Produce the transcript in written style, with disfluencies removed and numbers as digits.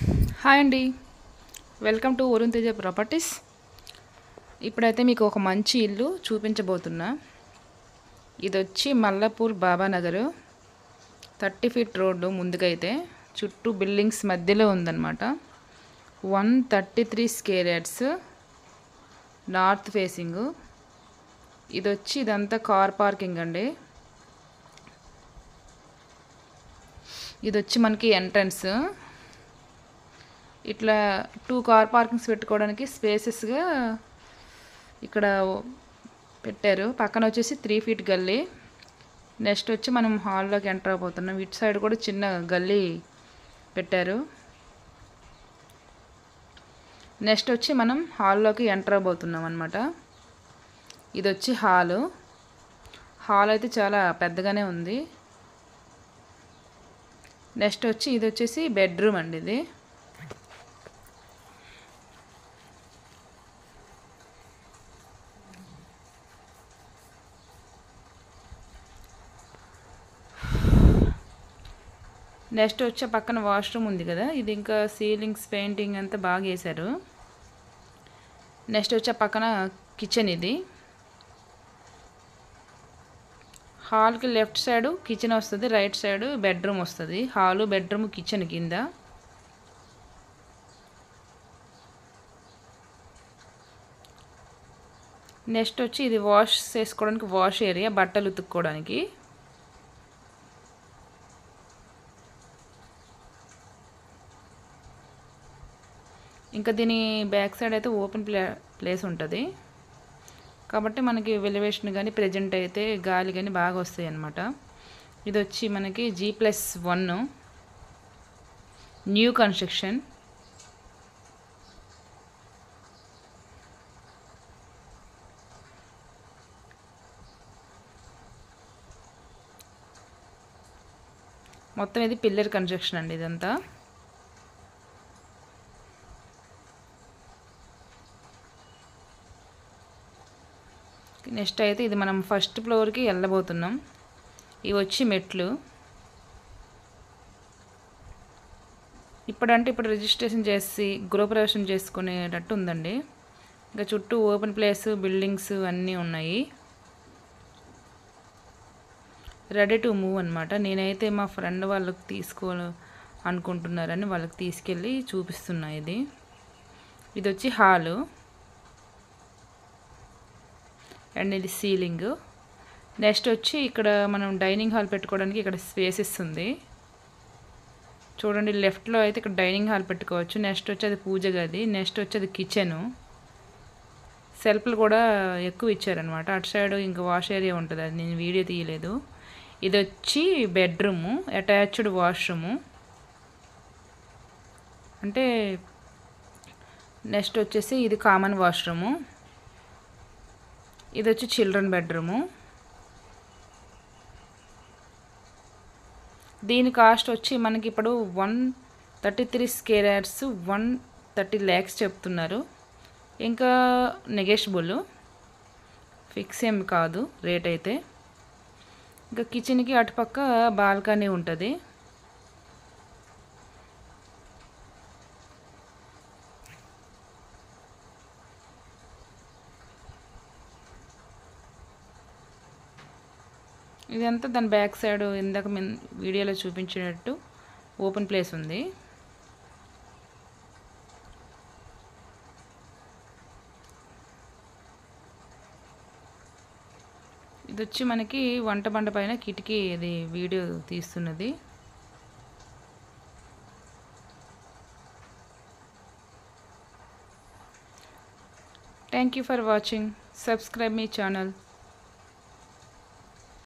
Hi అండి. Welcome to Varun Teja properties. ఇప్పుడైతే మీకు ఒక మంచి ఇల్లు చూపించబోతున్నా. ఇది వచ్చి మల్లాపూర్ బాబానగర్ 30 ఫీట్ రోడ్డు. ముందుకైతే చుట్టూ బిల్డింగ్స్ మధ్యలో ఉందన్నమాట. 133 స్క్వేర్ యార్డ్స్ నార్త్ ఫేసింగ్. ఇది వచ్చి ఇదంతా కార్ పార్కింగ్ అండి. ఇది వచ్చి మనకి ఎంట్రన్స్. ఇట్లా 2 కార్ పార్కింగ్స్ పెట్టుకోవడానికి స్పేసెస్గా ఇక్కడ పెట్టారు. పక్కన వచ్చేసి 3 ఫీట్ గల్లీ. నెక్స్ట్ వచ్చి మనం హాల్లోకి ఎంటర్ అయిపోతున్నాం. ఇటు సైడ్ కూడా చిన్న గల్లీ పెట్టారు. నెక్స్ట్ వచ్చి మనం హాల్లోకి ఎంటర్ అయిపోతున్నాం అన్నమాట. ఇది వచ్చి హాల్ అయితే చాలా పెద్దగానే ఉంది. నెక్స్ట్ వచ్చి ఇది వచ్చేసి బెడ్రూమ్ అండి. ఇది నెక్స్ట్ వచ్చే పక్కన వాష్రూమ్ ఉంది కదా, ఇది ఇంకా సీలింగ్స్ పెయింటింగ్ అంతా బాగా వేశారు. నెక్స్ట్ వచ్చే పక్కన కిచెన్. ఇది హాల్కి లెఫ్ట్ సైడ్ కిచెన్ వస్తుంది, రైట్ సైడ్ బెడ్రూమ్ వస్తుంది. హాలు బెడ్రూమ్ కిచెన్ కింద. నెక్స్ట్ వచ్చి ఇది వాష్ చేసుకోవడానికి వాష్ ఏరియా, బట్టలు ఉతుక్కోవడానికి. ఇంకా దీని బ్యాక్ సైడ్ అయితే ఓపెన్ ప్లేస్ ఉంటుంది కాబట్టి మనకి వెలివేషన్ కానీ ప్రజెంట్ అయితే గాలి కానీ బాగా వస్తాయి అన్నమాట. ఇది వచ్చి మనకి G+1 న్యూ కన్స్ట్రక్షన్. మొత్తం ఇది పిల్లర్ కన్స్ట్రక్షన్ అండి ఇదంతా. నెక్స్ట్ అయితే ఇది మనం ఫస్ట్ ఫ్లోర్కి వెళ్ళబోతున్నాం. ఇవి వచ్చి మెట్లు. ఇప్పుడు రిజిస్ట్రేషన్ చేసి గృహప్రవేశం చేసుకునేటట్టు ఉందండి. ఇంకా చుట్టూ ఓపెన్ ప్లేస్, బిల్డింగ్స్ అన్నీ ఉన్నాయి. రెడీ టు మూవ్ అనమాట. నేనైతే మా ఫ్రెండ్ వాళ్ళకి అనుకుంటున్నారని వాళ్ళకి తీసుకెళ్ళి చూపిస్తున్నా. ఇది వచ్చి హాలు అండ్ ఇది సీలింగ్. నెక్స్ట్ వచ్చి ఇక్కడ మనం డైనింగ్ హాల్ పెట్టుకోవడానికి ఇక్కడ స్పేసెస్ ఉంది చూడండి. లెఫ్ట్లో అయితే ఇక్కడ డైనింగ్ హాల్ పెట్టుకోవచ్చు. నెక్స్ట్ వచ్చి అది పూజ గది. నెక్స్ట్ వచ్చి అది కిచెను. సెల్ఫ్లు కూడా ఎక్కువ ఇచ్చారనమాట. అటు సైడ్ ఇంకా వాష్ ఏరియా ఉంటుంది, అది నేను వీడియో తీయలేదు. ఇది వచ్చి బెడ్రూము, అటాచ్డ్ వాష్రూము. అంటే నెక్స్ట్ వచ్చేసి ఇది కామన్ వాష్రూము. ఇది వచ్చి చిల్డ్రన్ బెడ్రూము. దీని కాస్ట్ వచ్చి మనకి ఇప్పుడు 133 స్క్వేర్ యార్డ్స్ 130 lakhs చెప్తున్నారు. ఇంకా నెగోషియబుల్, ఫిక్స్ ఏం కాదు రేట్ అయితే. ఇంకా కిచెన్కి అటుపక్క బాల్కనీ ఉంటుంది. ఇదంతా దాని బ్యాక్ సైడ్ ఇందాక వీడియోలో చూపించినట్టు ఓపెన్ ప్లేస్ ఉంది. ఇది వచ్చి మనకి వంట బండ పైన కిటికీ, ఇది వీడియో తీస్తున్నది. Thank you for watching. Subscribe my channel.